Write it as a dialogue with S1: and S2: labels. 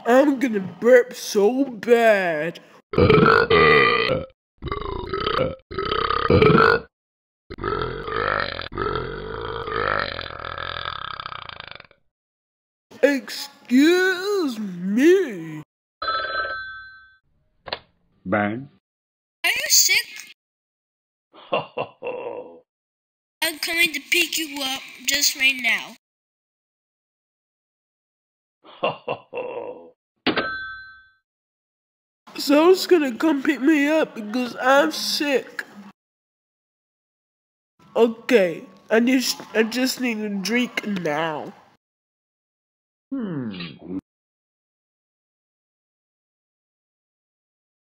S1: I'm gonna burp so bad. Excuse me.
S2: Bang.
S3: Are you sick?
S2: Ho ho ho.
S3: I'm coming to pick you up just right now.
S2: Ho ho ho.
S1: Someone's gonna come pick me up because I'm sick. Okay, I just need a drink now.